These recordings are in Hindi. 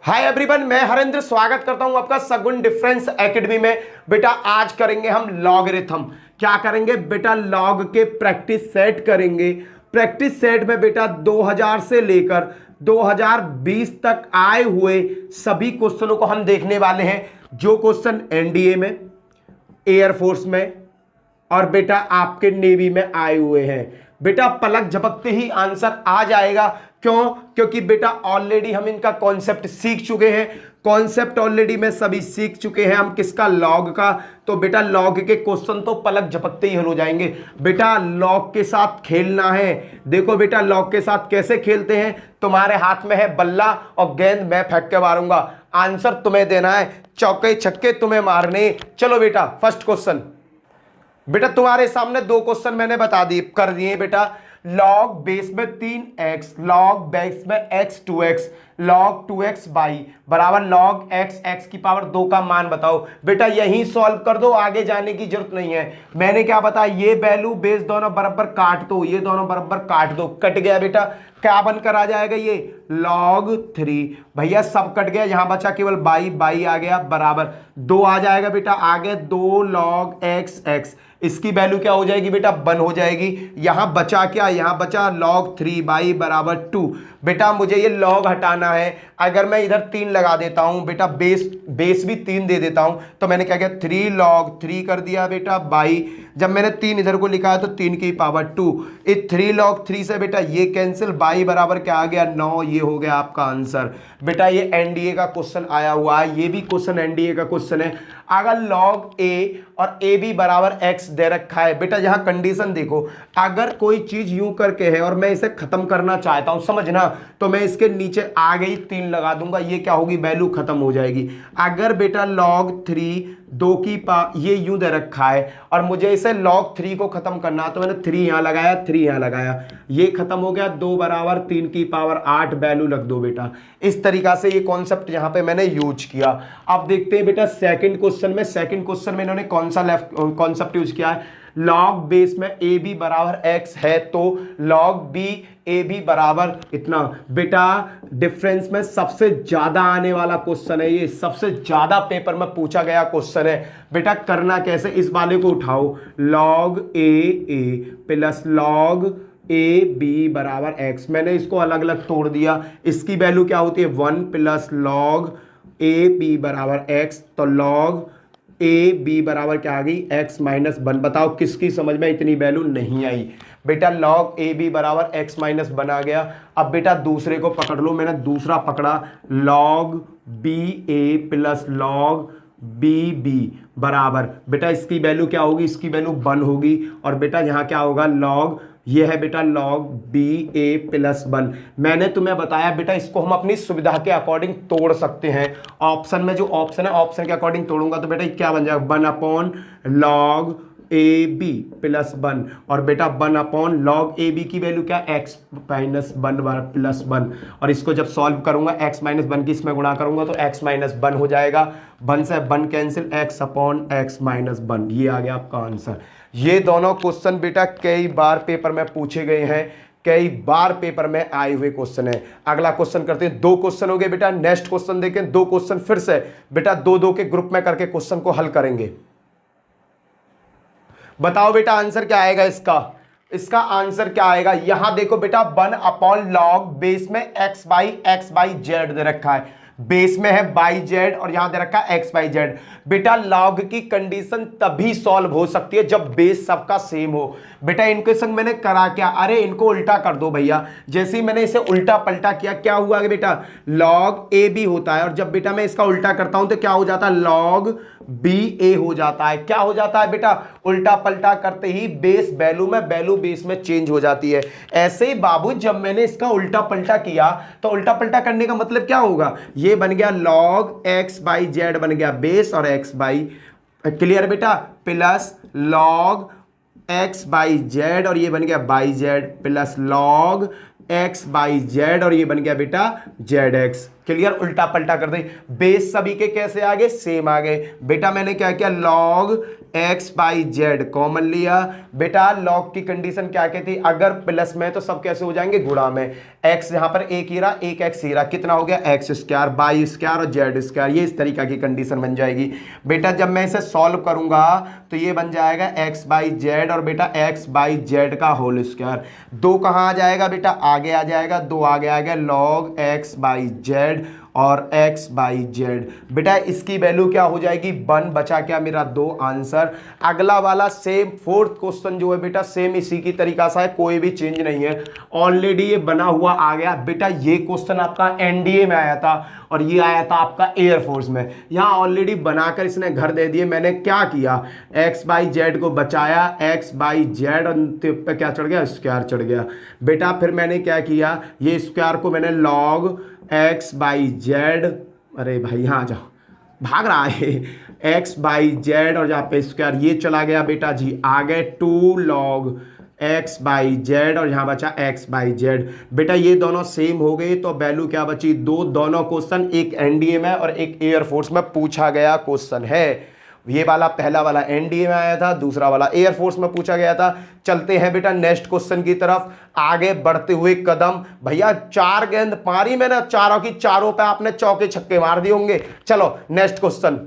हाय एवरीवन, मैं हरेंद्र स्वागत करता हूं आपका सगुन डिफरेंस एकेडमी में। बेटा आज करेंगे हम लॉगरिथम। क्या करेंगे बेटा? लॉग के प्रैक्टिस सेट करेंगे। प्रैक्टिस सेट में बेटा 2000 से लेकर 2020 तक आए हुए सभी क्वेश्चनों को हम देखने वाले हैं। जो क्वेश्चन एनडीए में, एयरफोर्स में और बेटा आपके नेवी में आए हुए हैं, बेटा पलक झपकते ही आंसर आ जाएगा। क्यों? क्योंकि बेटा ऑलरेडी हम इनका कॉन्सेप्ट सीख चुके हैं। कॉन्सेप्ट ऑलरेडी में सभी सीख चुके हैं हम। किसका? लॉग का। तो बेटा लॉग के क्वेश्चन तो पलक झपकते ही हल हो जाएंगे। बेटा लॉग के साथ खेलना है। देखो बेटा लॉग के साथ कैसे खेलते हैं। तुम्हारे हाथ में है बल्ला और गेंद मैं फेंक के मारूंगा। आंसर तुम्हें देना है, चौके छक्के तुम्हें मारने। चलो बेटा फर्स्ट क्वेश्चन। बेटा तुम्हारे सामने दो क्वेश्चन मैंने बता दिए कर दिए बेटा। लॉग बेस में 3x, लॉग बेस में x 2x, log 2x by बराबर लॉग x की पावर 2 का मान बताओ। बेटा यही सॉल्व कर दो, आगे जाने की जरूरत नहीं है। मैंने क्या बताया, ये वैल्यू बेस दोनों बराबर काट दो, ये दोनों बराबर काट दो। कट गया बेटा, क्या बनकर आ जाएगा ये? log 3। भैया सब कट गया, यहां बचा केवल बाई आ गया बराबर 2 आ जाएगा बेटा। आगे 2 log x, इसकी वैल्यू क्या हो जाएगी बेटा? 1 हो जाएगी। यहां बचा क्या? यहां बचा log 3 बाई बराबर 2। बेटा मुझे ये log हटाना है। अगर मैं इधर 3 लगा देता हूं बेटा, बेस भी 3 दे देता हूं, तो मैंने क्या किया? 3 log 3 कर दिया बेटा बाई। जब मैंने 3 इधर को लिखा है तो 3 की पावर 2। इस 3 log 3 से बेटा ये कैंसिल, बाई बराबर क्या आ गया? 9। ये हो गया आपका आंसर। बेटा ये एनडीए का क्वेश्चन आया हुआ है, ये भी क्वेश्चन एनडीए का क्वेश्चन है। अगर log a और ए बी बराबर x दे रखा है बेटा, यहां कंडीशन देखो। अगर कोई चीज यूं करके है और मैं इसे खत्म करना चाहता हूं, समझना, तो मैं इसके नीचे आ गई 3 लगा दूंगा, ये क्या होगी? वैल्यू खत्म हो जाएगी। अगर बेटा log 3 2 की ये यूं दे रखा है और मुझे इसे log 3 को खत्म करना, तो मैंने 3 यहां लगाया, 3 यहां लगाया, ये खत्म हो गया। 2 बराबर 3 की पावर 8 वैल्यू रख दो बेटा। इस तरीका से ये कॉन्सेप्ट यहां पे मैंने यूज किया। अब देखते हैं बेटा सेकंड क्वेश्चन में। सेकंड क्वेश्चन में इन्होंने कौन सा कॉन्सेप्ट यूज किया है? log बेस में ए बी बराबर x है, तो log b ए बी बराबर इतना। बेटा डिफरेंस में सबसे ज्यादा आने वाला क्वेश्चन है ये, सबसे ज्यादा पेपर में पूछा गया क्वेश्चन है। बेटा करना कैसे? इस वाले को उठाओ, log a plus log A B बराबर x। मैंने इसको अलग अलग तोड़ दिया। इसकी वैल्यू क्या होती है? 1 प्लस log ए बी बराबर x। तो log ए बी बराबर क्या आ गई? x minus 1। बताओ किसकी समझ में इतनी वैल्यू नहीं आई? बेटा log ए बी बराबर x माइनस 1 आ गया। अब बेटा दूसरे को पकड़ लो। मैंने दूसरा पकड़ा, log बी ए प्लस log बी बी बराबर, बेटा इसकी वैल्यू क्या होगी? इसकी वैल्यू 1 होगी। और बेटा यहाँ क्या होगा? log, ये है बेटा log बी ए प्लस 1। मैंने तुम्हें बताया बेटा इसको हम अपनी सुविधा के अकॉर्डिंग तोड़ सकते हैं। ऑप्शन में जो ऑप्शन है, ऑप्शन के अकॉर्डिंग तोड़ूंगा तो बेटा क्या बन जाएगा? 1 upon log A B plus 1। और बेटा 1 अपॉन log ए बी की वैल्यू क्या? x minus 1 plus 1। और इसको जब सॉल्व करूंगा x माइनस 1 की इसमें गुणा करूंगा तो x माइनस 1 हो जाएगा। 1 से 1 cancel, x upon x minus 1। ये आ गया आपका आंसर। ये दोनों क्वेश्चन बेटा कई बार पेपर में पूछे गए हैं, कई बार पेपर में आए हुए क्वेश्चन है। अगला क्वेश्चन करते हैं। 2 क्वेश्चन हो गए बेटा। नेक्स्ट क्वेश्चन देखें। 2 क्वेश्चन फिर से बेटा 2-2 के ग्रुप में करके क्वेश्चन को हल करेंगे। बताओ बेटा आंसर क्या आएगा इसका? इसका आंसर क्या आएगा? यहां देखो बेटा 1 अपॉन log बेस में x बाई जेड दे रखा है, बेस में है बाई जेड और यहां दे रखा है x बाई जेड। बेटा log की कंडीशन तभी सॉल्व हो सकती है जब बेस सबका सेम हो। बेटा इनके संग मैंने करा क्या? अरे इनको उल्टा कर दो भैया। जैसे ही मैंने इसे उल्टा पलटा किया, क्या हुआ बेटा? log ए बी होता है और जब बेटा मैं इसका उल्टा करता हूं तो क्या हो जाता है? log बी ए हो जाता है। क्या हो जाता है बेटा? उल्टा पलटा करते ही बेस वैल्यू में, वैल्यू बेस में चेंज हो जाती है। ऐसे ही बाबू जब मैंने इसका उल्टा पलटा किया तो उल्टा पलटा करने का मतलब क्या होगा? ये बन गया log x बाई जेड बन गया बेस और x बाई, क्लियर बेटा, plus log x by Z और ये बन गया by Z plus log x by Z और ये बन गया बेटा जेड एक्स। क्लियर, उल्टा पलटा कर दे। बेस सभी के कैसे आ गए, सेम आ गए। बेटा मैंने क्या किया, log x by Z common लिया। बेटा log की कंडीशन क्या कहती, अगर प्लस में तो सब कैसे हो जाएंगे, गुणा में। x यहां पर एक ही रहा, एक x ही रहा, कितना हो गया, एक्स स्क्वायर बाई स्क्वायर और जेड स्क्वायर, ये इस तरीका की कंडीशन बन जाएगी। बेटा जब मैं इसे सॉल्व करूंगा तो ये बन जाएगा x बाई जेड और बेटा x बाई जेड का होल स्क्वायर। दो कहाँ आ जाएगा बेटा, आगे आ जाएगा, दो आगे आ गया, log x बाई जेड और x बाई जेड। बेटा इसकी वैल्यू क्या हो जाएगी, 1, बचा क्या मेरा 2 आंसर। अगला वाला सेम, फोर्थ क्वेश्चन जो है बेटा सेम इसी की तरीका से है, कोई भी चेंज नहीं है, ऑलरेडी ये बना हुआ आ गया। बेटा ये क्वेश्चन आपका एनडीए में आया था और ये आया था आपका एयरफोर्स में, यहाँ ऑलरेडी बनाकर इसने घर दे दिए। मैंने क्या किया, x बाई जेड को बचाया, x बाई जेड पे क्या चढ़ गया, स्क्वायर चढ़ गया। बेटा फिर मैंने क्या किया, ये स्क्वायर को मैंने log x बाई जेड, अरे भाई यहाँ जाओ, भाग रहा है, x बाई जेड और यहाँ पे स्क्वायर, ये चला गया बेटा जी, आ गए 2 log x बाई जेड और यहाँ बचा x बाई जेड। बेटा ये दोनों सेम हो गए तो वैल्यू क्या बची, 2। दोनों क्वेश्चन एक एनडीए में और एक एयरफोर्स में पूछा गया क्वेश्चन है। ये वाला पहला वाला एनडीए में आया था, दूसरा वाला एयरफोर्स में पूछा गया था। चलते हैं बेटा नेक्स्ट क्वेश्चन की तरफ, आगे बढ़ते हुए कदम। भैया 4 गेंद मारी मैंने, चारों की चारों पे आपने चौके छक्के मार दिए होंगे। चलो नेक्स्ट क्वेश्चन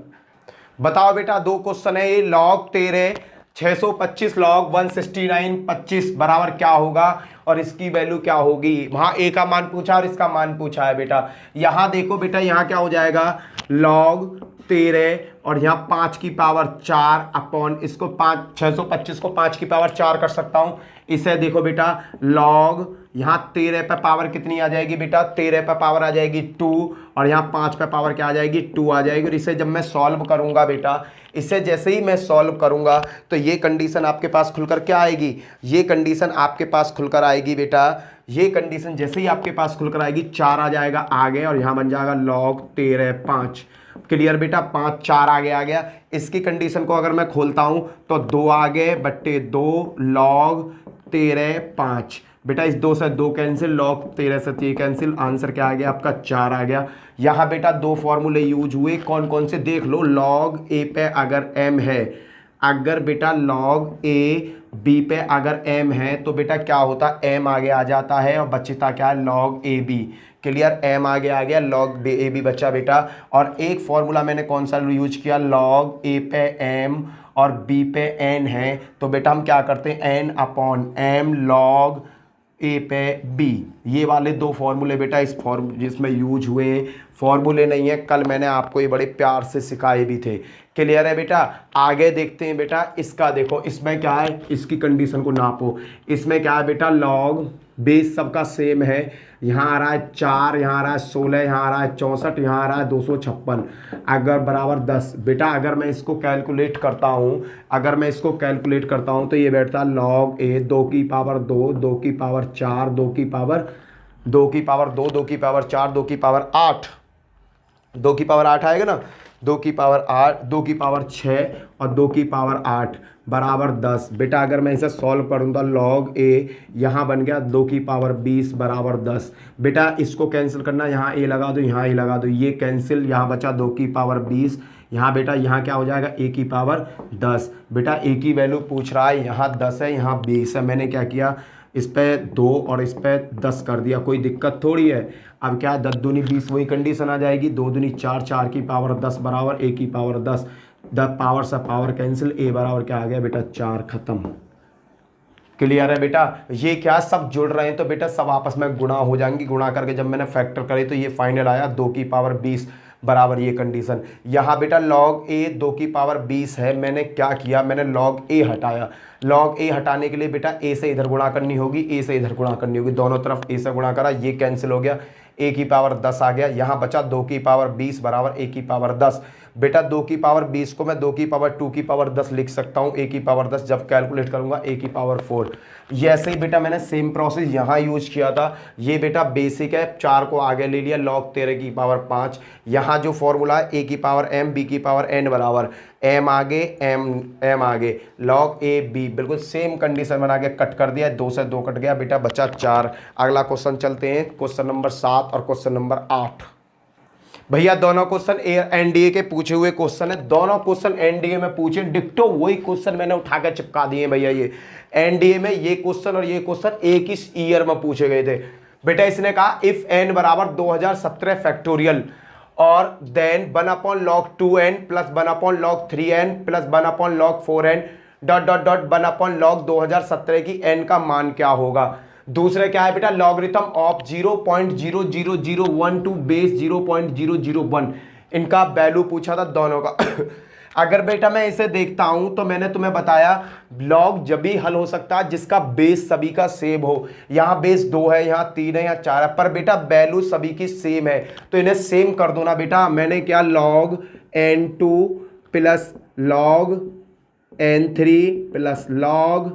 बताओ बेटा, 2 क्वेश्चन है ये। log 13 625 log 169 25 बराबर क्या होगा और इसकी वैल्यू क्या होगी। वहां ए का मान पूछा और इसका मान पूछा है बेटा। यहां देखो बेटा, यहां क्या हो जाएगा, log 13 और यहाँ 5 की पावर 4 अपॉन इसको 5, 625 को 5 की पावर 4 कर सकता हूँ। इसे देखो बेटा log यहाँ 13 पे पावर कितनी आ जाएगी बेटा, 13 पे पावर आ जाएगी 2 और यहाँ 5 पे पावर क्या आ जाएगी, 2 आ जाएगी। और इसे जब मैं सॉल्व करूंगा बेटा, इसे जैसे ही मैं सॉल्व करूंगा तो ये कंडीशन आपके पास खुलकर क्या आएगी, ये कंडीशन आपके पास खुलकर आएगी बेटा। ये कंडीशन जैसे ही आपके पास खुलकर आएगी, 4 आ जाएगा आगे और यहाँ बन जाएगा log 13 5। क्लियर बेटा, 5 4 आगे आ गया। इसकी कंडीशन को अगर मैं खोलता हूं तो 2 आगे बट्टे 2 log 13 5। बेटा इस 2 से 2 कैंसिल, log 13 से 3 कैंसिल, आंसर क्या आ गया आपका 4 आ गया। यहां बेटा 2 फॉर्मूले यूज हुए, कौन कौन से देख लो। log a पे अगर m है, अगर बेटा log a b पे अगर m है तो बेटा क्या होता, m आगे आ जाता है और बचता क्या है, log a b। Clear, m आगे आ गया, log a b बचा बेटा। और एक फॉर्मूला मैंने कौन सा यूज किया, log a पे m और b पे n है तो बेटा हम क्या करते हैं, n upon m log a पे b। ये वाले 2 फॉर्मूले बेटा इस जिसमें यूज हुए। फॉर्मूले नहीं है, कल मैंने आपको ये बड़े प्यार से सिखाए भी थे। क्लियर है बेटा, आगे देखते हैं बेटा। इसका देखो, इसमें क्या है, इसकी कंडीशन को नापो। इसमें क्या है बेटा, log बेस सबका सेम है। यहाँ आ रहा है 4, यहाँ आ रहा है 16, यहाँ आ रहा है 64, यहाँ आ रहा है 256 अगर बराबर 10। बेटा अगर मैं इसको कैलकुलेट करता हूँ, अगर मैं इसको कैलकुलेट करता हूँ तो ये बैठता log a 2 की पावर 2, 2 की पावर 4, 2 की पावर 2 की पावर 2, 2 की पावर 4, 2 की पावर 8, 2 की पावर 8 आएगा ना, 2 की पावर 8, 2 की पावर 6 और 2 की पावर 8 बराबर 10। बेटा अगर मैं इसे सॉल्व करूँ तो log a यहाँ बन गया 2 की पावर 20 बराबर 10। बेटा इसको कैंसिल करना, यहाँ a लगा दो, यहाँ a लगा दो, ये कैंसिल, यहाँ बचा 2 की पावर 20। यहाँ बेटा यहाँ क्या हो जाएगा, a की पावर 10। बेटा a की वैल्यू पूछ रहा है, यहाँ 10 है, यहाँ 20 है। मैंने क्या किया, इस पे 2 और इस पे 10 कर दिया, कोई दिक्कत थोड़ी है। अब क्या 10 दूनी 20 वही कंडीशन आ जाएगी, 2 दूनी 4, 4 की पावर 10 बराबर a की पावर 10। 10 पावर से पावर कैंसिल, a बराबर क्या आ गया बेटा 4, खत्म। क्लियर है बेटा, ये क्या सब जुड़ रहे हैं तो बेटा सब आपस में गुणा हो जाएंगी। गुणा करके जब मैंने फैक्टर करे तो ये फाइनल आया 2 की पावर 20 बराबर ये कंडीशन। यहाँ बेटा log a 2 की पावर 20 है, मैंने क्या किया, मैंने log a हटाया। log a हटाने के लिए बेटा a से इधर गुणा करनी होगी, a से इधर गुणा करनी होगी, दोनों तरफ a से गुणा करा, ये कैंसिल हो गया, a की पावर 10 आ गया। यहाँ बचा 2 की पावर 20 बराबर a की पावर 10। बेटा 2 की पावर 20 को मैं 2 की पावर 2 की पावर 10 लिख सकता हूँ, a की पावर 10 जब कैलकुलेट करूंगा a की पावर 4। ये ऐसे ही बेटा मैंने सेम प्रोसेस यहाँ यूज किया था। ये बेटा बेसिक है, 4 को आगे ले लिया, log 13 की पावर 5। यहाँ जो फॉर्मूला है a की पावर m b की पावर n बराबर m आगे m आगे log a b, बिल्कुल सेम कंडीशन बना के कट कर दिया, 2 से 2 कट गया बेटा, बचा 4। अगला क्वेश्चन चलते हैं, क्वेश्चन नंबर 7 और क्वेश्चन नंबर 8। भैया दोनों क्वेश्चन एनडीए के पूछे हुए क्वेश्चन है, दोनों क्वेश्चन एनडीए में पूछे, डिक्टो वही क्वेश्चन मैंने उठा कर चिपका दिए भैया। ये एनडीए में ये क्वेश्चन और ये क्वेश्चन एक ही ईयर में पूछे गए थे बेटा। इसने कहा इफ एन बराबर 2017 फैक्टोरियल और then 1/log 2n plus 1/log 3n plus 1/log 4n dot dot dot 1/log 2017 की n का मान क्या होगा। दूसरे क्या है बेटा, लॉगरिथम ऑफ 0.0001 टू बेस 0.001, इनका वैल्यू पूछा था दोनों का। अगर बेटा मैं इसे देखता हूं तो मैंने तुम्हें बताया लॉग जब भी हल हो सकता है जिसका बेस सभी का सेम हो। यहां बेस 2 है, यहां 3 है, यहां 4 है, पर बेटा वैल्यू सभी की सेम है तो इन्हें सेम कर दो ना बेटा। मैंने क्या log n2 plus log n3 plus log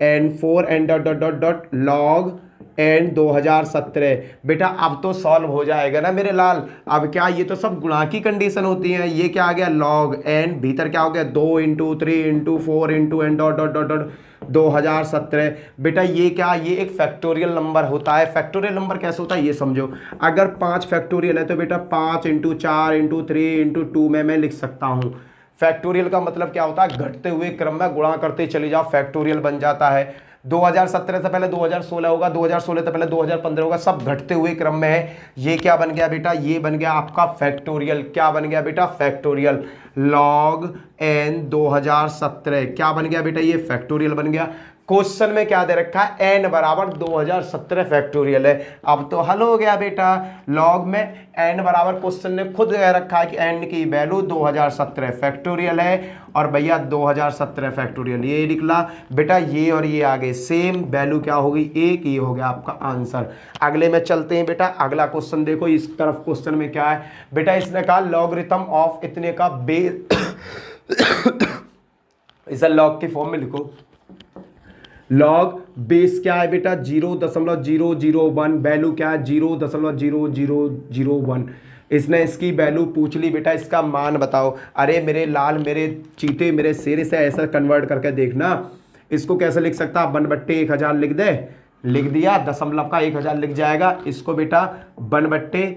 n4 and dot dot dot dot log n 2017 बेटा। अब तो सॉल्व हो जाएगा ना मेरे लाल। अब क्या ये तो सब गुणा की कंडीशन होती है। ये क्या आ गया log n, भीतर क्या हो गया 2 × 3 × 4 × n dot dot dot dot 2017 बेटा। ये क्या, ये एक फैक्टोरियल नंबर होता है। फैक्टोरियल नंबर कैसे होता है ये समझो। अगर 5 फैक्टोरियल है तो बेटा 5 × 4 × 3 × 2 में मैं लिख सकता हूँ। फैक्टोरियल का मतलब क्या होता है, घटते हुए क्रम में गुणा करते चले जाओ, फैक्टोरियल बन जाता है। 2017 से पहले 2016 होगा, 2016 से पहले 2015 होगा, सब घटते हुए क्रम में है। ये क्या बन गया बेटा, ये बन गया आपका फैक्टोरियल। क्या बन गया बेटा, फैक्टोरियल। log n 2017 क्या बन गया बेटा, ये फैक्टोरियल बन गया। क्वेश्चन में क्या दे रखा है, n बराबर 2017 फैक्टोरियल है। अब तो हल हो गया बेटा। log में n बराबर क्वेश्चन ने खुद दे रखा है कि n की वैल्यू 2017 फैक्टोरियल है और भैया 2017 फैक्टोरियल ये निकला बेटा। ये और ये आगे सेम वैल्यू क्या हो गई, एक ही हो गया आपका आंसर। अगले में चलते हैं बेटा। अगला क्वेश्चन देखो, इस तरफ क्वेश्चन में क्या है बेटा, इसने कहा लॉगरिथम ऑफ इतने का बेस इसे लॉग की फॉर्म में लिखो। लॉग बेस क्या है बेटा 0.001, वैल्यू क्या है 0.0001। इसने इसकी वैल्यू पूछ ली बेटा, इसका मान बताओ। अरे मेरे लाल, मेरे चीते, मेरे शेर से ऐसा कन्वर्ट करके देखना। इसको कैसे लिख सकता, 1/1000 लिख दे, लिख दिया, दशमलव का 1000 लिख जाएगा। इसको बेटा 1/,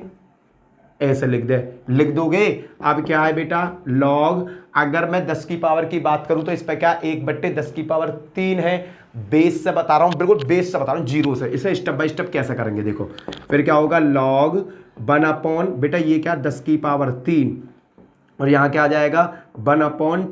ऐसे लिख दे, लिख दोगे। अब क्या है बेटा लॉग, अगर मैं 10 की पावर की बात करूं तो इस पर क्या 1/10³ है। बेस से बता रहा हूं, बिल्कुल बेस से बता रहा हूं, 0 से। इसे स्टेप बाय स्टेप कैसे करेंगे देखो। फिर क्या होगा log 1/, बेटा ये क्या 10³ और यहाँ क्या आ जाएगा 1/10⁴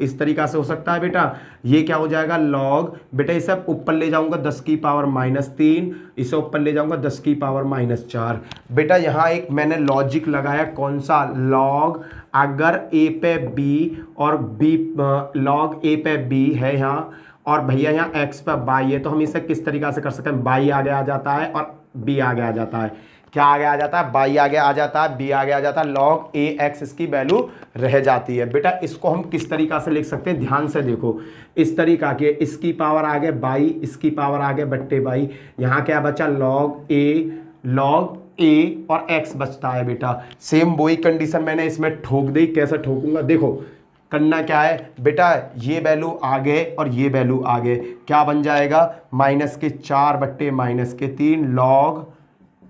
इस तरीका से हो सकता है बेटा। ये क्या हो जाएगा log, बेटा इसे ऊपर ले जाऊंगा 10⁻³ इसे ऊपर ले जाऊंगा 10⁻⁴। बेटा यहाँ एक मैंने लॉजिक लगाया, कौन सा, log अगर a पे b और b log a पे b है यहाँ और भैया यहाँ x पे y है, तो हम इसे किस तरीका से कर सकते हैं, y आगे आ जाता है और b आगे आ जाता है। क्या आगे आ जाता है, y आगे आ जाता है, b आगे आ जाता है, log ax इसकी वैल्यू रह जाती है। बेटा इसको हम किस तरीका से लिख सकते हैं, ध्यान से देखो। इस तरीका के, इसकी पावर आगे y, इसकी पावर आगे बट्टे y, यहाँ क्या बचा log a और x बचता है बेटा। सेम वही कंडीशन मैंने इसमें ठोक दी। कैसे ठोकूंगा देखो, करना क्या है बेटा, ये वैल्यू आगे और ये वैल्यू आगे, क्या बन जाएगा -4/-3 log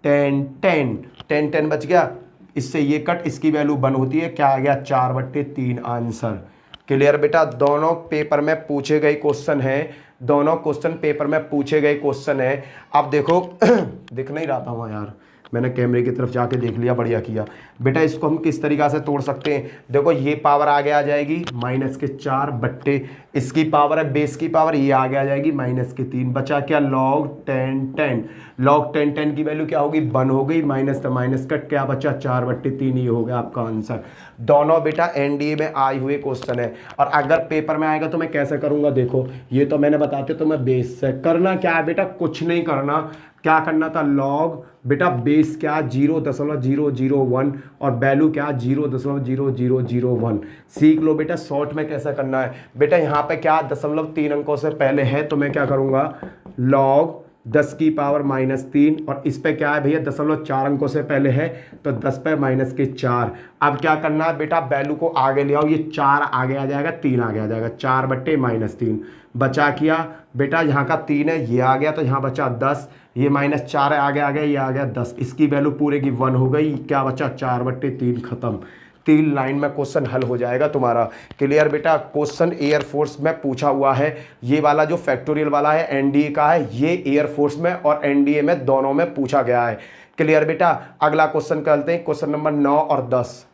10 बच गया। इससे ये कट, इसकी वैल्यू 1 होती है, क्या आ गया 4/3 आंसर। क्लियर बेटा, दोनों पेपर में पूछे गए क्वेश्चन है, दोनों क्वेश्चन पेपर में पूछे गए क्वेश्चन है। अब देखो दिख नहीं रहा था वहाँ यार, मैंने कैमरे की तरफ जाके देख लिया, बढ़िया किया बेटा। इसको हम किस तरीका से तोड़ सकते हैं, देखो ये पावर आगे आ जाएगी -4 बट्टे इसकी पावर है बेस की पावर, ये आगे आ जाएगी -3, बचा क्या log 10 log 10 की वैल्यू क्या होगी 1 हो गई, माइनस तो माइनस कट, क्या बचा 4/3, ये हो गया आपका आंसर। दोनों बेटा एनडीए में आए हुए क्वेश्चन है और अगर पेपर में आएगा तो मैं कैसे करूंगा देखो। ये तो मैंने बताते तो मैं बेस से, करना क्या है बेटा, कुछ नहीं करना। क्या करना था, log बेटा बेस क्या 0.001 और वैल्यू क्या 0.0001। सीख लो बेटा शॉर्ट में कैसा करना है। बेटा यहाँ पे क्या 0.3 अंकों से पहले है तो मैं क्या करूँगा log 10⁻³ और इस पे क्या है भैया 0.4 अंकों से पहले है तो 10⁻⁴। अब क्या करना है बेटा, वैल्यू को आगे ले आओ, ये 4 आगे आ जाएगा, 3 आगे आ जाएगा, 4/-3 बचा किया बेटा। यहाँ का 3 है, ये आ गया तो यहाँ बचा 10, ये -4 है, आगे आ गया, ये आ गया 10, इसकी वैल्यू पूरे की 1 हो गई, क्या बचा 4/3 खत्म। 3 लाइन में क्वेश्चन हल हो जाएगा तुम्हारा। क्लियर बेटा। क्वेश्चन एयरफोर्स में पूछा हुआ है, ये वाला जो फैक्टोरियल वाला है एनडीए का है, ये एयरफोर्स में और एनडीए में दोनों में पूछा गया है। क्लियर बेटा। अगला क्वेश्चन करते हैं, क्वेश्चन नंबर 9 और 10।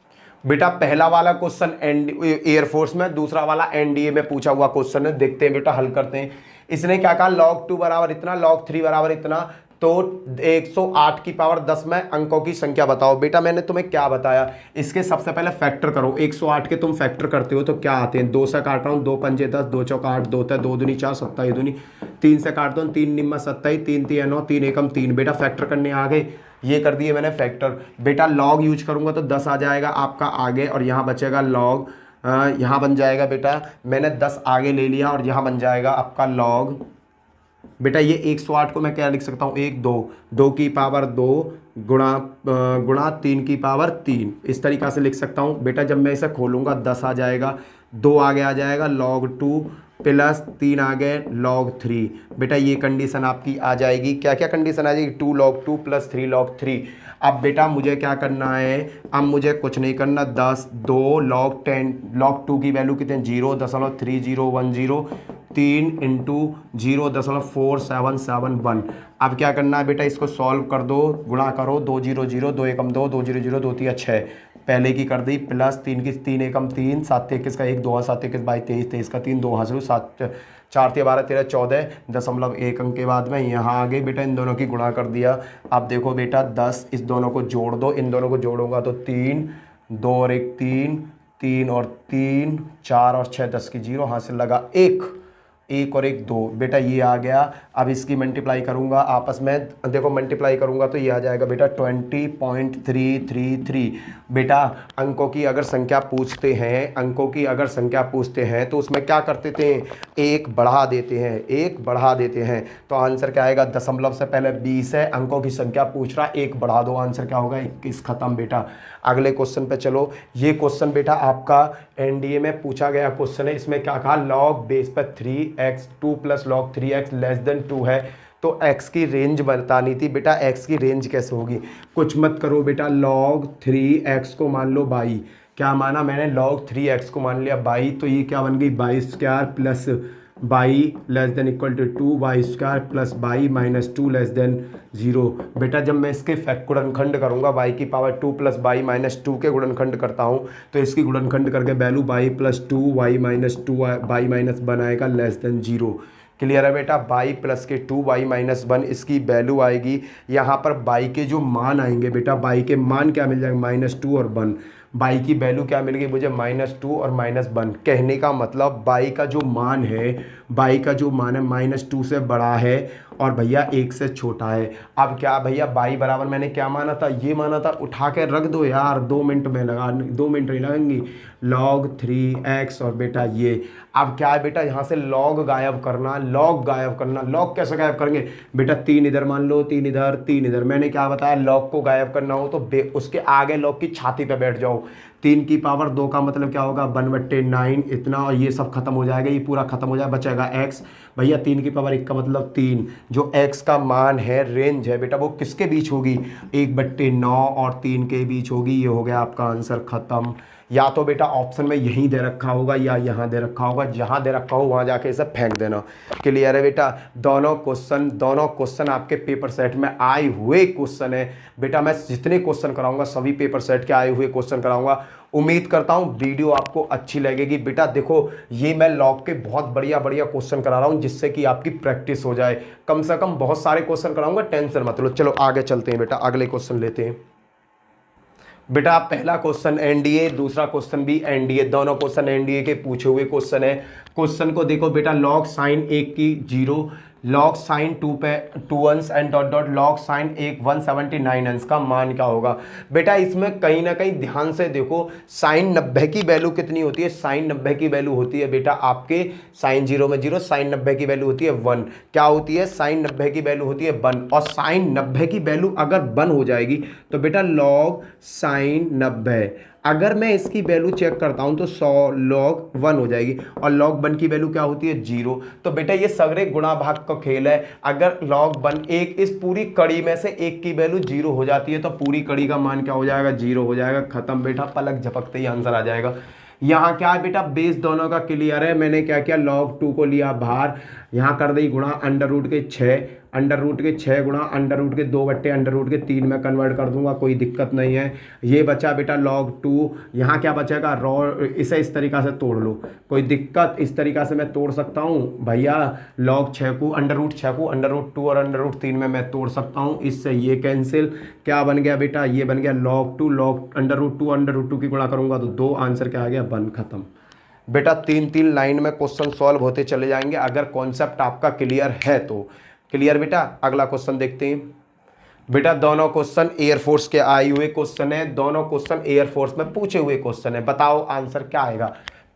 बेटा पहला वाला क्वेश्चन एयरफोर्स में, दूसरा वाला एनडीए में पूछा हुआ क्वेश्चन है। देखते हैं बेटा, हल करते हैं। इसने क्या कहा, log 2 बराबर इतना, log 3 बराबर इतना, तो 108 की पावर 10 में अंकों की संख्या बताओ। बेटा मैंने तुम्हें क्या बताया, इसके सबसे पहले फैक्टर करो। 108 के तुम फैक्टर करते हो तो क्या आते हैं, 2 से काट रहा हूँ, 2 पंजे 10, 2 चौका 8, 2 2 दूनी 4, 27 दूनी, 3 से काटता हूँ, 3 निम्मा 27, 3 3 9, 3 एकम 3। बेटा फैक्टर करने आ गए, ये कर दिए मैंने फैक्टर। बेटा लॉग यूज करूंगा तो 10 आ जाएगा आपका आगे, और यहाँ बचेगा लॉग, यहाँ बन जाएगा बेटा, मैंने 10 आगे ले लिया और यहाँ बन जाएगा आपका लॉग। बेटा ये 108 को मैं क्या लिख सकता हूँ, 1 2 2 की पावर 2 गुणा 3 की पावर 3, इस तरीक़ा से लिख सकता हूँ। बेटा जब मैं इसे खोलूँगा 10 आ जाएगा, 2 आगे आ जाएगा log 2 प्लस 3 आ गए log 3। बेटा ये कंडीशन आपकी आ जाएगी, क्या क्या कंडीशन आ जाएगी, 2 log 2 प्लस 3 log 3। अब बेटा मुझे क्या करना है, अब मुझे कुछ नहीं करना, 10 2 log 10, log 2 की वैल्यू कितने 0.3010, 3 इंटू 0.4771। अब क्या करना है बेटा, इसको सॉल्व कर दो, गुणा करो, 2 0 0, 2 एकम 2, 2 0 0, 2 3 6, पहले की कर दी, प्लस 3 की 3 एकम 3, 7 21 का 1, 2 7 21 22 23, 23 का 3, 2 हासिल 7 4 12 13 14.1 अंक के बाद में यहाँ आ गई। बेटा इन दोनों की गुणा कर दिया। अब देखो बेटा 10, इस दोनों को जोड़ दो, इन दोनों को जोड़ूंगा तो 3, 2 और 1 3, 3 और 3 4 और 6 10 की 0, हासिल लगा 1 और 1 2। बेटा ये आ गया। अब इसकी मल्टीप्लाई करूंगा आपस में, देखो मल्टीप्लाई करूंगा तो ये आ जाएगा बेटा 20.333। बेटा अंकों की अगर संख्या पूछते हैं, अंकों की अगर संख्या पूछते हैं तो उसमें क्या करते थे, 1 बढ़ा देते हैं, 1 बढ़ा देते हैं। तो आंसर क्या आएगा, दशमलव से पहले 20 है, अंकों की संख्या पूछ रहा, 1 बढ़ा दो, आंसर क्या होगा 21। खत्म बेटा। अगले क्वेश्चन पे चलो। ये क्वेश्चन बेटा आपका एनडीए में पूछा गया क्वेश्चन है। इसमें क्या कहा, लॉग बेस पर 3x 2 plus log 3x less than 2 है, तो x की रेंज बतानी थी। बेटा x की रेंज कैसे होगी, कुछ मत करो बेटा, log 3x को मान लो बाई, क्या माना मैंने, log 3x को मान लिया बाई, तो ये क्या बन गई, y square plus y less than equal to 2, y square plus y minus 2 less than 0। बेटा जब मैं इसके गुणनखंड करूंगा, बाई की पावर 2 प्लस बाई माइनस 2 के गुणनखंड करता हूं, तो इसकी गुणनखंड करके value y plus 2 y minus 2 y minus 1 आएगा लेस देन 0। क्लियर है बेटा। बाई प्लस के 2 वाई माइनस 1 इसकी वैल्यू आएगी। यहाँ पर बाई के जो मान आएंगे बेटा, बाई के मान क्या मिल जाएंगे, -2 और 1। बाई की वैल्यू क्या मिल गई मुझे, -2 और -1। कहने का मतलब बाई का जो मान है, बाई का जो मान है -2 से बड़ा है और भैया 1 से छोटा है। अब क्या भैया, बाई बराबर मैंने क्या माना था, ये माना था, उठा के रख दो यार, 2 मिनट में लगा, 2 मिनट नहीं लगेंगी, log 3x और बेटा ये। अब क्या है बेटा, यहाँ से log गायब करना, log गायब करना। log कैसे गायब करेंगे बेटा, 3 इधर मान लो, 3 इधर 3 इधर। मैंने क्या बताया, log को गायब करना हो तो उसके आगे log की छाती पे बैठ जाओ। 3 की पावर 2 का मतलब क्या होगा, 1/9 इतना, और ये सब खत्म हो जाएगा, ये पूरा खत्म हो जाएगा, बचेगा x। भैया 3 की पावर 1 का मतलब 3, जो x का मान है, रेंज है बेटा, वो किसके बीच होगी, 1/9 और 3 के बीच होगी। ये हो गया आपका आंसर, खत्म। या तो बेटा ऑप्शन में यहीं दे रखा होगा या यहाँ दे रखा होगा, जहाँ दे रखा हो वहाँ जाके इसे फेंक देना। क्लियर है बेटा। दोनों क्वेश्चन आपके पेपर सेट में आए हुए क्वेश्चन है बेटा। मैं जितने क्वेश्चन कराऊंगा सभी पेपर सेट के आए हुए क्वेश्चन कराऊंगा। उम्मीद करता हूँ वीडियो आपको अच्छी लगेगी। बेटा देखो, ये मैं लॉग के बहुत बढ़िया क्वेश्चन करा रहा हूँ, जिससे कि आपकी प्रैक्टिस हो जाए। कम से कम बहुत सारे क्वेश्चन कराऊंगा, टेंशन मत लो। चलो आगे चलते हैं बेटा, अगले क्वेश्चन लेते हैं। बेटा पहला क्वेश्चन एनडीए, दूसरा क्वेश्चन भी एनडीए, दोनों क्वेश्चन एनडीए के पूछे हुए क्वेश्चन है। क्वेश्चन को देखो बेटा, log साइन 1 की 0, log साइन 2 पे 2 अंश and dot dot log sine 1 179 अंश का मान क्या होगा। बेटा इसमें कहीं ना कहीं ध्यान से देखो, साइन 90 की वैल्यू कितनी होती है, साइन 90 की वैल्यू होती है बेटा आपके साइन 0 में 0, साइन 90 की वैल्यू होती है 1। क्या होती है, साइन 90 की वैल्यू होती है 1, और साइन 90 की वैल्यू अगर 1 हो जाएगी तो बेटा log साइन 90, अगर मैं इसकी वैल्यू चेक करता हूं तो 100 log 1 हो जाएगी, और log 1 की वैल्यू क्या होती है 0। तो बेटा ये सगरे गुणा भाग का खेल है। अगर log 1 एक इस पूरी कड़ी में से एक की वैल्यू 0 हो जाती है तो पूरी कड़ी का मान क्या हो जाएगा 0 हो जाएगा। खत्म बेटा, पलक झपकते ही आंसर आ जाएगा। यहाँ क्या है बेटा, बेस दोनों का क्लियर है। मैंने क्या किया, log 2 को लिया बाहर, यहाँ कर दी गुणा अंडर रूट के 6, अंडर रूट के 6 गुणा अंडर रूट के 2 बट्टे अंडर रूट के 3 में कन्वर्ट कर दूंगा, कोई दिक्कत नहीं है। ये बचा बेटा log 2, यहाँ क्या बचेगा रॉ, इसे इस तरीका से तोड़ लो, कोई दिक्कत, इस तरीका से मैं तोड़ सकता हूँ भैया। log 6 को अंडर रूट 6 को अंडर रूट 2 और अंडर रूट 3 में मैं तोड़ सकता हूँ। इससे ये कैंसिल, क्या बन गया बेटा, ये बन गया log 2, log अंडर रूट 2 की गुणा करूंगा तो 2, आंसर क्या आ गया 1। खत्म बेटा, 3 लाइन में क्वेश्चन सॉल्व होते चले जाएंगे अगर कॉन्सेप्ट आपका क्लियर है तो। क्लियर बेटा, अगला क्वेश्चन देखते हैं। बेटा दोनों क्वेश्चन एयरफोर्स के आए हुए क्वेश्चन है, दोनों क्वेश्चन एयरफोर्स में पूछे हुए क्वेश्चन है। बताओ आंसर क्या आएगा।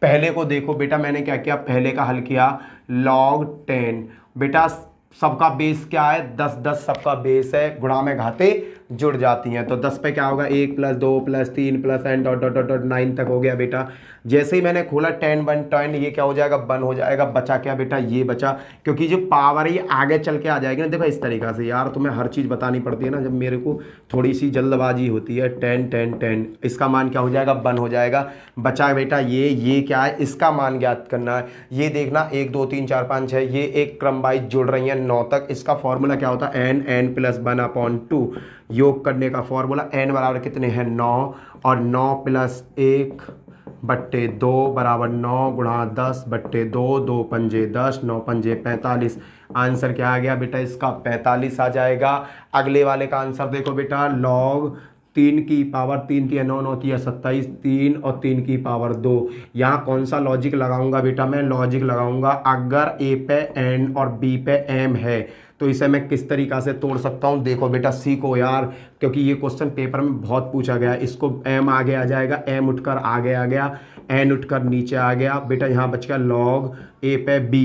पहले को देखो बेटा, मैंने क्या किया, पहले का हल किया log 10। बेटा सबका बेस क्या है 10, 10 सबका बेस है, गुणा में घाते जुड़ जाती हैं तो 10 पे क्या होगा 1 + 2 + 3 + n dot dot dot dot 9 तक हो गया बेटा। जैसे ही मैंने खोला 10 1 10, ये क्या हो जाएगा 1 हो जाएगा। बचा क्या बेटा, ये बचा, क्योंकि जो पावर है आगे चल के आ जाएगी ना। देखो इस तरीका से यार, तुम्हें हर चीज़ बतानी पड़ती है ना, जब मेरे को थोड़ी सी जल्दबाजी होती है। 10 10 10, इसका मान क्या हो जाएगा 1 हो जाएगा। बचा बेटा ये क्या है, इसका मान ज्ञात करना है। ये देखना 1 2 3 4 5 6, ये एक क्रम वाइज जुड़ रही है 9 तक। इसका फॉर्मूला क्या होता है n + 1/2, योग करने का फॉर्मूला n बराबर कितने हैं 9, और 9 + 1 बट्टे 2 बराबर 9 गुणा 10 बट्टे 2, 2 पंजे 10, 9 पंजे 45। आंसर क्या आ गया बेटा, इसका 45 आ जाएगा। अगले वाले का आंसर देखो बेटा, log 3 की पावर 3 3 9 9 27, 3 और 3 की पावर 2। यहाँ कौन सा लॉजिक लगाऊंगा बेटा, मैं लॉजिक लगाऊंगा अगर a पे n और b पे m है तो इसे मैं किस तरीका से तोड़ सकता हूँ। देखो बेटा सीखो यार, क्योंकि ये क्वेश्चन पेपर में बहुत पूछा गया है। इसको m आगे आ जाएगा, m उठकर आगे आ गया, n उठकर नीचे आ गया बेटा। यहाँ बच गया log a पे b।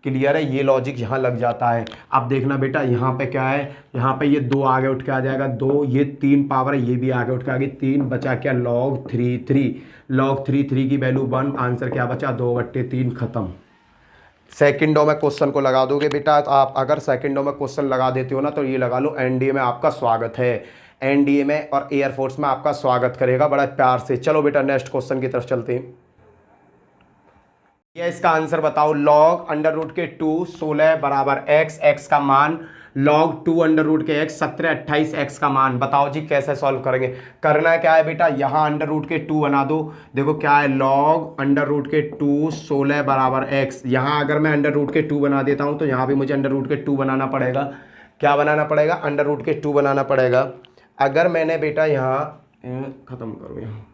क्लियर है, ये लॉजिक यहाँ लग जाता है। अब देखना बेटा यहाँ पे क्या है, यहाँ पे ये 2 आगे उठ के आ जाएगा 2, ये 3 पावर है, ये भी आगे उठ के आ गई 3। बचा क्या log 3 3, log 3 3 की वैल्यू 1। आंसर क्या बचा 2/3। खत्म। सेकंडों में क्वेश्चन को लगा दोगे बेटा आप। अगर सेकंडों में क्वेश्चन लगा देते हो ना तो ये लगा लो, एनडीए में आपका स्वागत है। एनडीए में और एयरफोर्स में आपका स्वागत करेगा बड़ा प्यार से। चलो बेटा नेक्स्ट क्वेश्चन की तरफ चलते हैं। ये इसका आंसर बताओ। log अंडर रूट के 2 16 बराबर x, x का मान log 2 अंडर रूट के x 17 28, x का मान। बताओ जी कैसे सॉल्व करेंगे। करना क्या है बेटा, यहाँ अंडर रूट के 2 बना दो। देखो क्या है, log अंडर रूट के 2 16 बराबर x। यहाँ अगर मैं अंडर रूट के 2 बना देता हूँ तो यहाँ भी मुझे अंडर रूट के 2 बनाना पड़ेगा। क्या बनाना पड़ेगा, अंडर रूट के 2 बनाना पड़ेगा। अगर मैंने बेटा यहाँ ख़त्म करो, यहाँ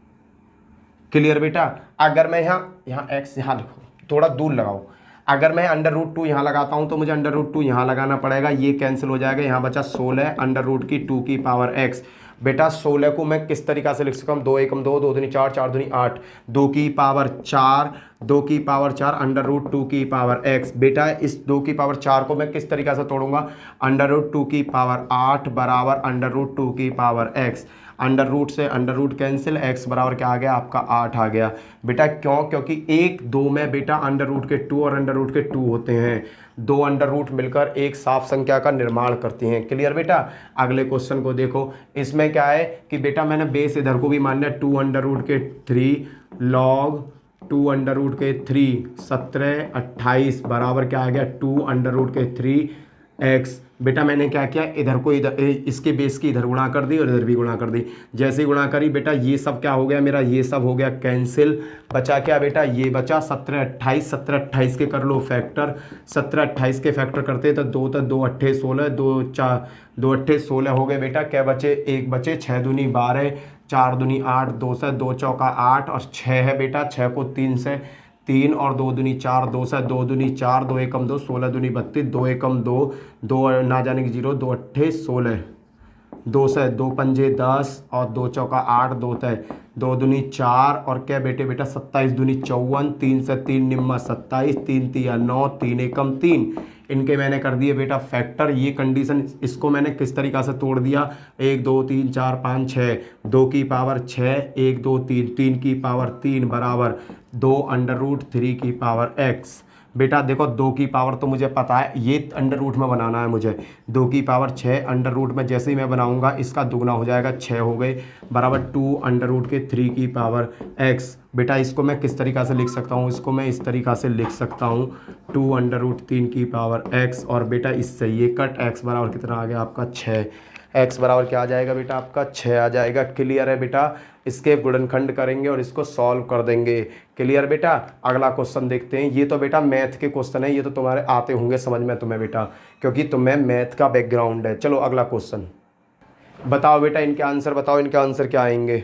क्लियर बेटा। अगर मैं यहाँ x, यहाँ देखो थोड़ा दूर लगाओ। अगर मैं अंडर रूट 2 यहाँ लगाता हूँ तो मुझे अंडर रूट 2 यहाँ लगाना पड़ेगा, ये कैंसिल हो जाएगा। यहाँ बचा 16 अंडर रूट की 2 की पावर x। बेटा 16 को मैं किस तरीका से लिख सकता हूँ, 2 एकम 2, 2 दूनी 4, 4 दूनी 8, 2 की पावर 4, 2 की पावर 4 अंडर रूट 2 की पावर x। बेटा इस 2 की पावर 4 को मैं किस तरीका से तोड़ूंगा, अंडर रूट 2 की पावर 8 बराबर अंडर रूट 2 की पावर x। अंडर रूट से अंडर रूट कैंसिल, x बराबर क्या आ गया आपका 8 आ गया बेटा। क्यों, क्योंकि 1 2 में बेटा अंडर रूट के 2 और अंडर रूट के 2 होते हैं। 2 अंडर रूट मिलकर एक साफ संख्या का निर्माण करती हैं। क्लियर बेटा। अगले क्वेश्चन को देखो। इसमें क्या है कि बेटा मैंने बेस इधर को भी मान लिया 2 अंडर रूट के 3 log 2 अंडर रूट के 3 17 28 बराबर क्या आ गया 2 अंडर रूट के 3 x। बेटा मैंने क्या किया, इधर को इधर इसके बेस की इधर गुणा कर दी और इधर भी गुणा कर दी। जैसे ही गुणा करी बेटा ये सब क्या हो गया मेरा, ये सब हो गया कैंसिल। बचा क्या बेटा, ये बचा 17 28। 17 28 के कर लो फैक्टर। 17 28 के फैक्टर करते तो 2 तो 2 8 16, 2 4 2 8 16 हो गए बेटा। क्या बचे, 1 बचे, 6 दूनी 12, 4 दूनी 8, 2 से 2 चौका 8 और 6 है बेटा। 6 को 3 से 3 और 2 दूनी 4, 2 से 2 दूनी 4, 2 एकम 2, 16 दूनी 32, 2 एकम 2, 2 ना जाने की 0, 2 8 16, 2 से 2 पंजे 10 और 2 चौका 8, 2 तय 2 दूनी 4 और क्या बेटे बेटा 27 दूनी 54, 3 से 3 निम्मा 27, 3 तिया 9, 3 एकम 3। इनके मैंने कर दिए बेटा फैक्टर। ये कंडीशन इसको मैंने किस तरीक़ा से तोड़ दिया, 1 2 3 4 5 6, 2 की पावर 6, 1 2 3, 3 की पावर 3 बराबर 2 अंडर रूट 3 की पावर x। बेटा देखो 2 की पावर तो मुझे पता है, ये अंडर रूट में बनाना है मुझे। 2 की पावर 6 अंडर रूट में जैसे ही मैं बनाऊंगा इसका दुगना हो जाएगा, 6 हो गए बराबर 2 अंडर रूट के 3 की पावर x। बेटा इसको मैं किस तरीक़ा से लिख सकता हूँ, इसको मैं इस तरीक़ा से लिख सकता हूँ 2 अंडर रूट 3 की पावर x। और बेटा इससे ये कट x बराबर कितना आ गया आपका 6। x बराबर क्या आ जाएगा बेटा आपका 6 आ जाएगा। क्लियर है बेटा। इसके गुणनखंड करेंगे और इसको सॉल्व कर देंगे। क्लियर बेटा। अगला क्वेश्चन देखते हैं। ये तो बेटा मैथ के क्वेश्चन है, ये तो तुम्हारे आते होंगे समझ में तुम्हें बेटा, क्योंकि तुम्हें मैथ का बैकग्राउंड है। चलो अगला क्वेश्चन बताओ बेटा, इनके आंसर बताओ, इनके आंसर क्या आएंगे,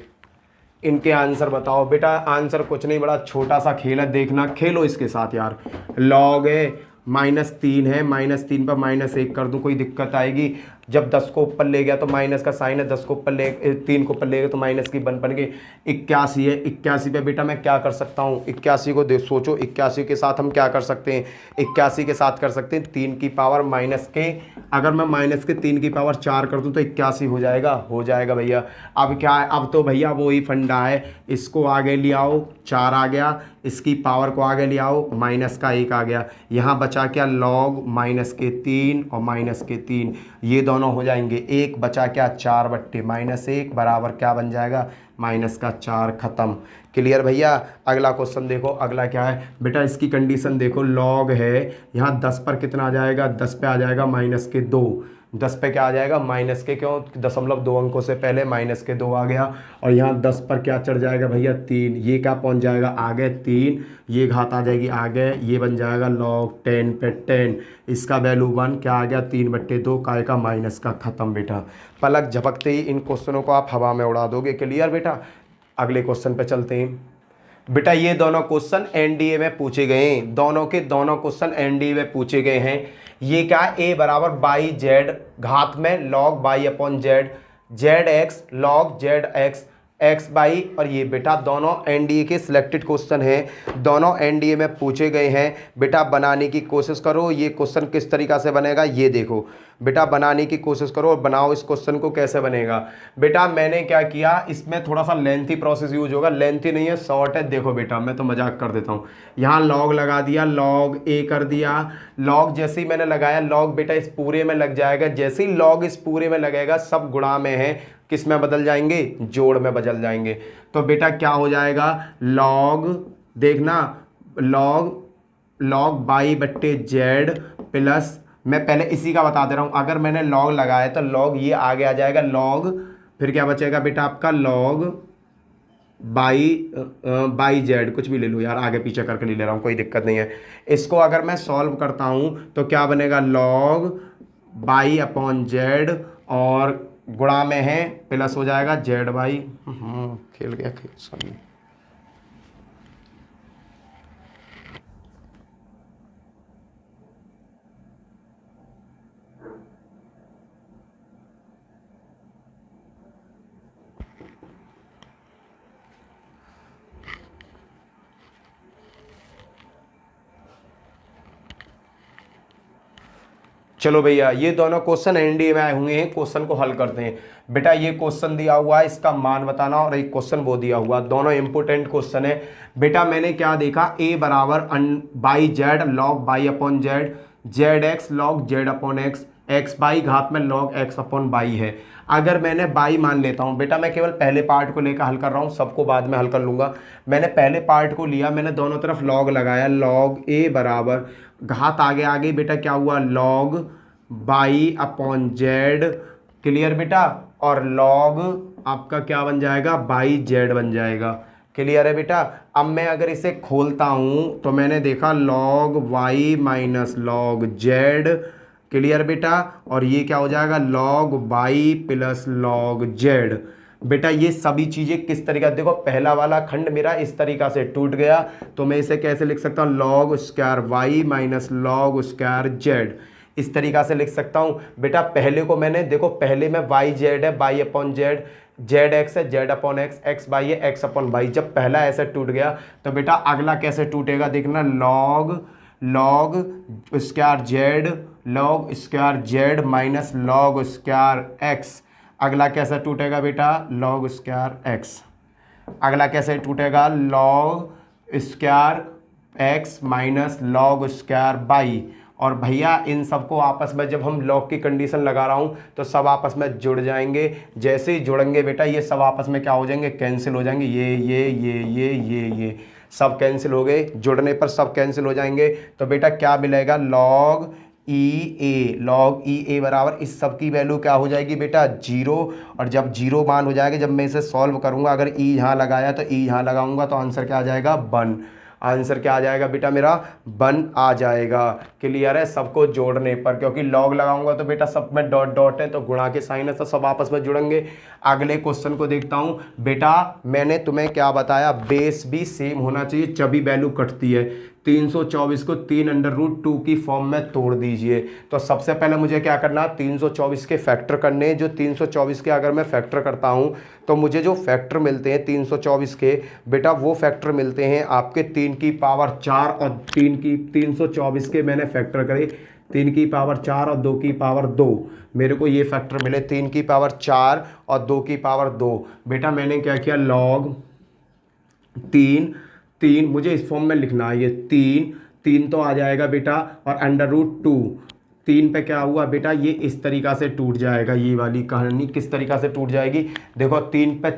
इनके आंसर बताओ बेटा। आंसर कुछ नहीं, बड़ा छोटा सा खेल है, देखना खेलो इसके साथ यार। लॉग है -3 है, -3 पर -1 कर दूं, कोई दिक्कत आएगी? जब 10 को ऊपर ले गया तो माइनस का साइन है, 10 को ऊपर ले 3 को ऊपर ले गया तो माइनस की बन गई। 81 है, 81 पे बेटा मैं क्या कर सकता हूँ, 81 को सोचो, 81 के साथ हम क्या कर सकते हैं, 81 के साथ कर सकते हैं 3 की पावर माइनस के, अगर मैं माइनस के 3 की पावर 4 कर दूं तो 81 हो जाएगा भैया। अब क्या है, अब तो भैया वही फंडा है, इसको आगे ले आओ 4 आ गया, इसकी पावर को आगे ले आओ माइनस का 1 आ गया, यहाँ बचा क्या लॉग माइनस के 3 और माइनस के 3, ये दोनों हो जाएंगे। 1 बचा क्या 4 बट्टे -1 बराबर क्या बन जाएगा माइनस का 4। खत्म। क्लियर भैया। अगला क्वेश्चन देखो, अगला क्या है बेटा, इसकी कंडीशन देखो, लॉग है यहाँ 10 पर कितना आ जाएगा, 10 पे आ जाएगा माइनस के 2, 10 पे क्या आ जाएगा माइनस के, क्यों 0.2 अंकों से पहले माइनस के 2 आ गया, और यहाँ 10 पर क्या चढ़ जाएगा भैया 3, ये क्या पहुँच जाएगा आगे 3, ये घात आ जाएगी आगे, ये बन जाएगा लॉग 10 पे 10, इसका वैल्यू 1 क्या आ गया 3/2 काय का माइनस का। खत्म बेटा। पलक झपकते ही इन क्वेश्चनों को आप हवा में उड़ा दोगे। क्लियर बेटा। अगले क्वेश्चन पे चलते हैं बेटा। ये दोनों क्वेश्चन एनडीए में पूछे गए हैं, दोनों के दोनों क्वेश्चन एनडीए में पूछे गए हैं। ये क्या, a बराबर बाई जेड घात में log by upon Z, Z x log Z x X by, और ये बेटा दोनों एनडीए के सिलेक्टेड क्वेश्चन हैं, दोनों एनडीए में पूछे गए हैं। बेटा बनाने की कोशिश करो, ये क्वेश्चन किस तरीक़ा से बनेगा ये देखो बेटा, बनाने की कोशिश करो और बनाओ इस क्वेश्चन को कैसे बनेगा। बेटा मैंने क्या किया, इसमें थोड़ा सा लेंथी प्रोसेस यूज होगा, लेंथी नहीं है शॉर्ट है। देखो बेटा मैं तो मजाक कर देता हूँ, यहाँ लॉग लगा दिया, लॉग ए कर दिया, लॉग जैसे ही मैंने लगाया लॉग बेटा इस पूरे में लग जाएगा, जैसे ही लॉग इस पूरे में लगेगा सब गुणा में है, किस में बदल जाएंगे जोड़ में बदल जाएंगे। तो बेटा क्या हो जाएगा लॉग, देखना लॉग बाई बट्टे जेड प्लस, मैं पहले इसी का बता दे रहा हूँ, अगर मैंने लॉग लगाया तो लॉग ये आगे आ जाएगा लॉग, फिर क्या बचेगा बेटा आपका लॉग बाई जेड, कुछ भी ले लो यार, आगे पीछे करके नहीं ले रहा हूँ, कोई दिक्कत नहीं है। इसको अगर मैं सॉल्व करता हूँ तो क्या बनेगा लॉग बाई अपॉन जेड और गुणा में है प्लस हो जाएगा जेड बाई, खेल गया खेल सॉरी। चलो भैया ये दोनों क्वेश्चन एनडीए में आए हुए हैं, क्वेश्चन को हल करते हैं। बेटा ये क्वेश्चन दिया हुआ है, इसका मान बताना, और एक क्वेश्चन वो दिया हुआ, दोनों इंपोर्टेंट क्वेश्चन है। बेटा मैंने क्या देखा, a बराबर by Z log by upon Z, Z x log Z upon X, X by घात में लॉग एक्स अपॉन बाई है। अगर मैंने बाई मान लेता हूँ, बेटा मैं केवल पहले पार्ट को लेकर हल कर रहा हूँ, सबको बाद में हल कर लूँगा। मैंने पहले पार्ट को लिया, मैंने दोनों तरफ लॉग लगाया, लॉग a बराबर घात आगे आगे बेटा क्या हुआ log by upon Z, clear बेटा, और लॉग आपका क्या बन जाएगा बाई जेड बन जाएगा। क्लियर है बेटा। अब मैं अगर इसे खोलता हूँ तो मैंने देखा log y minus log Z, clear बेटा, और ये क्या हो जाएगा log y plus log Z. बेटा ये सभी चीज़ें किस तरीका, देखो पहला वाला खंड मेरा इस तरीका से टूट गया, तो मैं इसे कैसे लिख सकता हूँ log square y minus log square Z. इस तरीका से लिख सकता हूँ बेटा। पहले को मैंने देखो, पहले में वाई जेड है, Y upon Z, Z X है, Z upon X, X Y है, एक्स अपॉन बाई। जब पहला ऐसे टूट गया तो बेटा अगला कैसे टूटेगा देखना, log square Z, log square Z minus log square x. अगला कैसे टूटेगा बेटा, लॉग स्क्वायर एक्स। अगला कैसे टूटेगा, log square x minus log square by. और भैया इन सबको आपस में जब हम लॉग की कंडीशन लगा रहा हूँ तो सब आपस में जुड़ जाएंगे। जैसे ही जुड़ेंगे बेटा ये सब आपस में क्या हो जाएंगे, कैंसिल हो जाएंगे। ये सब कैंसिल हो गए, जुड़ने पर सब कैंसिल हो जाएंगे। तो बेटा क्या मिलेगा, लॉग ई ए बराबर इस सब की वैल्यू क्या हो जाएगी बेटा, 0। और जब 0 मान हो जाएगा, जब मैं इसे सॉल्व करूंगा, अगर ई यहाँ लगाया तो ई यहाँ लगाऊंगा तो आंसर क्या आ जाएगा, 1। आंसर क्या आ जाएगा बेटा मेरा, 1 आ जाएगा। क्लियर है, सबको जोड़ने पर, क्योंकि लॉग लगाऊंगा तो बेटा सब में डॉट डॉट है तो गुणा के साइन है तो सब आपस में जुड़ेंगे। अगले क्वेश्चन को देखता हूं बेटा। मैंने तुम्हें क्या बताया, बेस भी सेम होना चाहिए जब वैल्यू कटती है। 324 को 3√2 की फॉर्म में तोड़ दीजिए। तो सबसे पहले मुझे क्या करना है, 324 के फैक्टर करने हैं। जो 324 के अगर मैं फैक्टर करता हूं तो मुझे जो फैक्टर मिलते हैं 324 के बेटा, वो फैक्टर मिलते हैं आपके 3 की पावर 4 और 324 के मैंने फैक्टर करे 3 की पावर 4 और 2 की पावर 2। मेरे को ये फैक्टर मिले 3 की पावर 4 और 2 की पावर 2। बेटा मैंने क्या किया, लॉग 3 मुझे इस फॉर्म में लिखना है। ये 3 तो आ जाएगा बेटा, और √2 3 पे क्या हुआ बेटा, ये इस तरीका से टूट जाएगा। ये वाली कहानी किस तरीका से टूट जाएगी देखो, 3 पे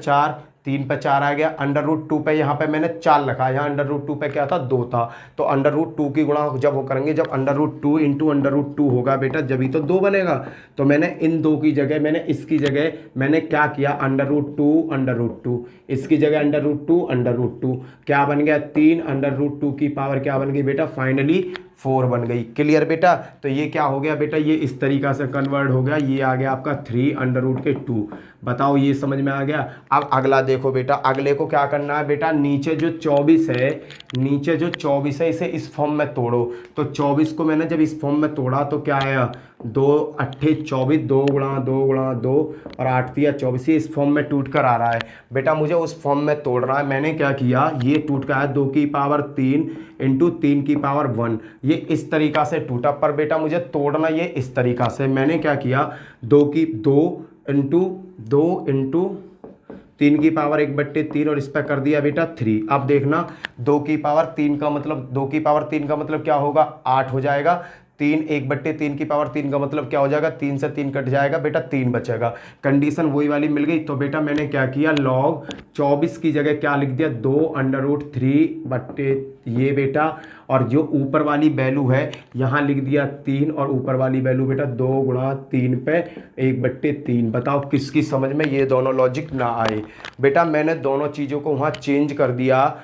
4 आ गया। √2 पे यहाँ पे मैंने 4 लिखा, यहाँ √2 पे क्या था, 2 था। तो √2 की गुणा जब वो करेंगे, जब √2 इंटू √2 होगा बेटा, जब ही तो 2 बनेगा। तो मैंने इन 2 की जगह, मैंने इसकी जगह मैंने क्या किया, √2 इसकी जगह √2 क्या बन गया, 3 √2 की पावर क्या बन गई बेटा, फाइनली 4 बन गई। क्लियर बेटा। तो ये क्या हो गया बेटा, ये इस तरीका से कन्वर्ट हो गया। ये आ गया आपका 3√2। बताओ ये समझ में आ गया। अब अगला देखो बेटा, अगले को क्या करना है बेटा, नीचे जो 24 है इसे इस फॉर्म में तोड़ो। तो 24 को मैंने जब इस फॉर्म में तोड़ा तो क्या आया, 2 8 24, 2 गुणा 2 और 8 3 24। ये इस फॉर्म में टूट कर आ रहा है बेटा, मुझे उस फॉर्म में तोड़ना है। मैंने क्या किया, ये टूट कर आया 2 की पावर 3 इंटू 3 की पावर 1। ये इस तरीका से टूटा, पर बेटा मुझे तोड़ना ये इस तरीका से। मैंने क्या किया, 2 इंटू 3 की पावर 1/3 और इस पर कर दिया बेटा 3। अब देखना 2 की पावर 3 का मतलब, 2 की पावर 3 का मतलब क्या होगा, 8 हो जाएगा। 1/3 की पावर 3 का मतलब क्या हो जाएगा, 3 से 3 कट जाएगा बेटा, 3 बचेगा। कंडीशन वही वाली मिल गई। तो बेटा मैंने क्या किया, लॉग 24 की जगह क्या लिख दिया, 2√3 ये बेटा, और जो ऊपर वाली वैल्यू है यहाँ लिख दिया 3, और ऊपर वाली वैल्यू बेटा 2 गुणा 3 पे 1/3। बताओ किसकी समझ में ये दोनों लॉजिक ना आए। बेटा मैंने दोनों चीज़ों को वहाँ चेंज कर दिया,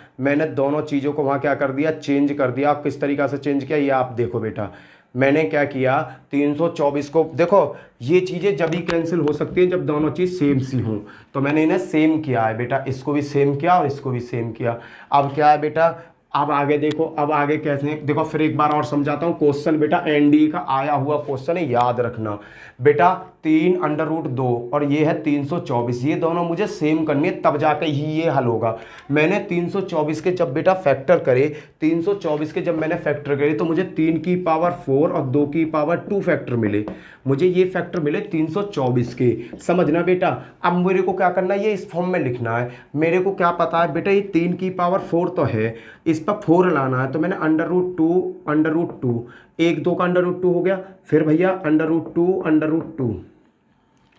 चेंज कर दिया। आप किस तरीका से चेंज किया ये आप देखो बेटा। मैंने क्या किया, 324 को देखो, ये चीज़ें जब ही कैंसिल हो सकती हैं जब दोनों चीज़ सेम सी हों। तो मैंने इन्हें सेम किया है बेटा, इसको भी सेम किया और इसको भी सेम किया। अब क्या है बेटा, अब आगे देखो, अब आगे कैसे देखो, फिर एक बार और समझाता हूँ। क्वेश्चन बेटा एनडी का आया हुआ क्वेश्चन है, याद रखना बेटा। 3√2 और ये है 324, ये दोनों मुझे सेम करनी है, तब जाके ही ये हल होगा। मैंने 324 के जब बेटा फैक्टर करे, 324 के जब मैंने फैक्टर करे तो मुझे 3 की पावर 4 और 2 की पावर 2 फैक्टर मिले। मुझे ये फैक्टर मिले 324 के, समझना बेटा। अब मेरे को क्या करना है, ये इस फॉर्म में लिखना है। मेरे को क्या पता है बेटा, ये 3 की पावर 4 तो है, इस पर 4 लाना है। तो मैंने √2 1 2 का √2 हो गया। फिर भैया √2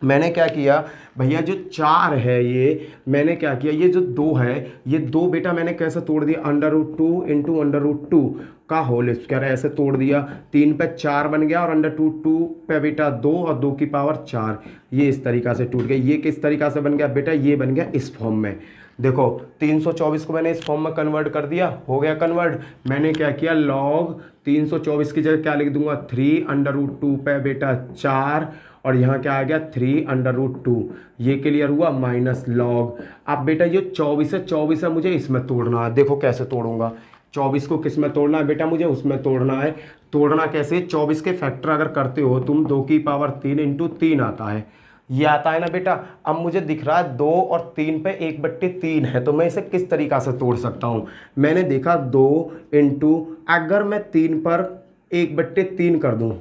मैंने क्या किया भैया, जो 4 है ये मैंने क्या किया, ये जो 2 है, ये 2 बेटा मैंने कैसे तोड़ दिया, √2 इंटू √2 का होल स्क्वायर ऐसे तोड़ दिया। 3 पे 4 बन गया और √2 पे बेटा 2 और 2 की पावर 4। ये इस तरीका से टूट गया। ये किस तरीका से बन गया बेटा, ये बन गया इस फॉर्म में। देखो 324 को मैंने इस फॉर्म में कन्वर्ट कर दिया, हो गया कन्वर्ट। मैंने क्या किया, लॉग 324 की जगह क्या लिख दूंगा, 3√2 पे बेटा 4 और यहाँ क्या आ गया 3√2। ये क्लियर हुआ, माइनस लॉग। अब बेटा ये 24 है, मुझे इसमें तोड़ना है। देखो कैसे तोड़ूंगा, 24 को किस में तोड़ना है बेटा, मुझे उसमें तोड़ना है। तोड़ना कैसे, 24 के फैक्टर अगर करते हो तुम 2 की पावर 3 इंटू 3 आता है, ये आता है ना बेटा। अब मुझे दिख रहा है 2 और 3 पे 1/3 है, तो मैं इसे किस तरीका से तोड़ सकता हूँ। मैंने देखा 2 इंटू, अगर मैं 3 पर 1/3 कर दूँ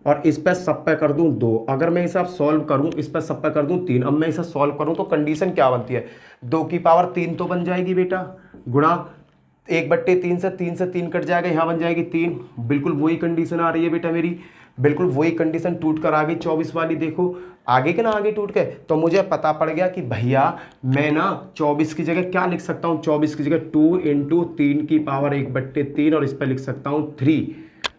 और इस पर सब पे कर दूं 2, अगर मैं इसे अब सॉल्व करूं, इस पर सब पे कर दूं 3, अब मैं इसे सॉल्व करूं तो कंडीशन क्या बनती है, 2 की पावर 3 तो बन जाएगी बेटा, गुणा 1/3 से 3 कट जाएगा, यहाँ बन जाएगी 3। बिल्कुल वही कंडीशन आ रही है बेटा मेरी, बिल्कुल वही कंडीशन टूट कर आ गई 24 वाली। देखो आगे के ना आगे टूट के, तो मुझे पता पड़ गया कि भैया मैं ना 24 की जगह क्या लिख सकता हूँ, 24 की जगह 2 इंटू 3 की पावर 1/3 और इस पर लिख सकता हूँ 3,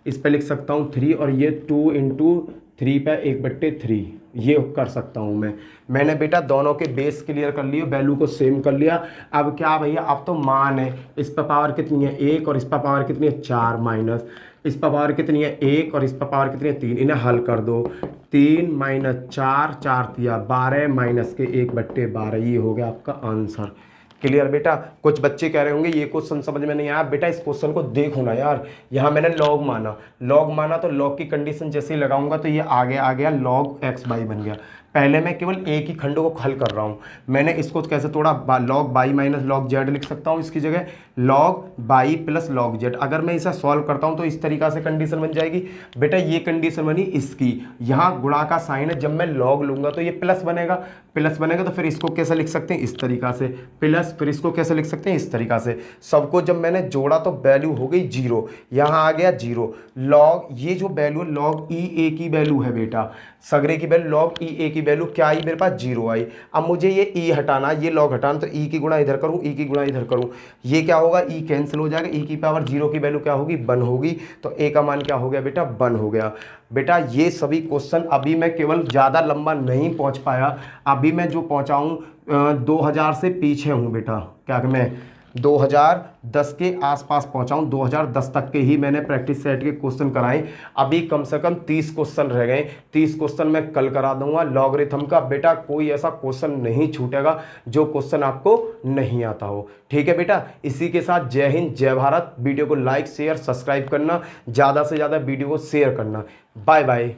इस पे लिख सकता हूँ 3 और ये 2 इंटू 3 पे 1/3, ये कर सकता हूँ मैं। मैंने बेटा दोनों के बेस क्लियर कर लिए, वैल्यू को सेम कर लिया। अब क्या भैया, अब तो मान है, इस पर पावर कितनी है 1 और इस पर पावर कितनी है 4, माइनस इस पर पावर कितनी है 1 और इस पर पावर कितनी है 3, इन्हें हल कर दो। 3 माइनस 4, 4 दिया 12 माइनस के 1/12, ये हो गया आपका आंसर। क्लियर बेटा। कुछ बच्चे कह रहे होंगे ये क्वेश्चन समझ में नहीं आया, बेटा इस क्वेश्चन को देखो ना यार, यहाँ मैंने लॉग माना तो लॉग की कंडीशन जैसे ही लगाऊंगा तो ये आगे आ गया log x बाई बन गया। पहले मैं केवल एक ही खंडों को हल कर रहा हूँ, मैंने इसको कैसे तोड़ा, log by minus log z लिख सकता हूँ, इसकी जगह log by plus log z। अगर मैं इसे सॉल्व करता हूँ तो इस तरीका से कंडीशन बन जाएगी बेटा, ये कंडीशन बनी इसकी, यहाँ गुणा का साइन है, जब मैं log लूंगा तो ये प्लस बनेगा, तो फिर इसको कैसे लिख सकते हैं इस तरीका से, प्लस फिर इसको कैसे लिख सकते हैं इस तरीका से। सबको जब मैंने जोड़ा तो वैल्यू हो गई 0, यहाँ आ गया 0। log ये जो वैल्यू log ई ए की वैल्यू है बेटा, सगरे की वैल्यू log ई ए की वैल्यू क्या आई मेरे पास 0 आई। अब मुझे ये ई हटाना, ये log हटाना, तो ई की गुणा इधर करूँ, ई की गुणा इधर करूँ, ये क्या होगा ई कैंसिल हो जाएगा, ई की पावर 0 की वैल्यू क्या होगी 1 होगी, तो ए का मान क्या हो गया बेटा 1 हो गया। बेटा ये सभी क्वेश्चन अभी मैं केवल ज़्यादा लंबा नहीं पहुंच पाया, अभी मैं जो पहुंचा हूँ 2000 से पीछे हूँ बेटा, क्या मैं 2010 के आसपास पहुंचा हूँ, 2010 तक के ही मैंने प्रैक्टिस सेट के क्वेश्चन कराए। अभी कम से कम 30 क्वेश्चन रह गए, 30 क्वेश्चन मैं कल करा दूंगा लॉगरिथम का। बेटा कोई ऐसा क्वेश्चन नहीं छूटेगा जो क्वेश्चन आपको नहीं आता हो, ठीक है बेटा। इसी के साथ जय हिंद जय भारत। वीडियो को लाइक शेयर सब्सक्राइब करना, ज़्यादा से ज़्यादा वीडियो को शेयर करना। Bye bye.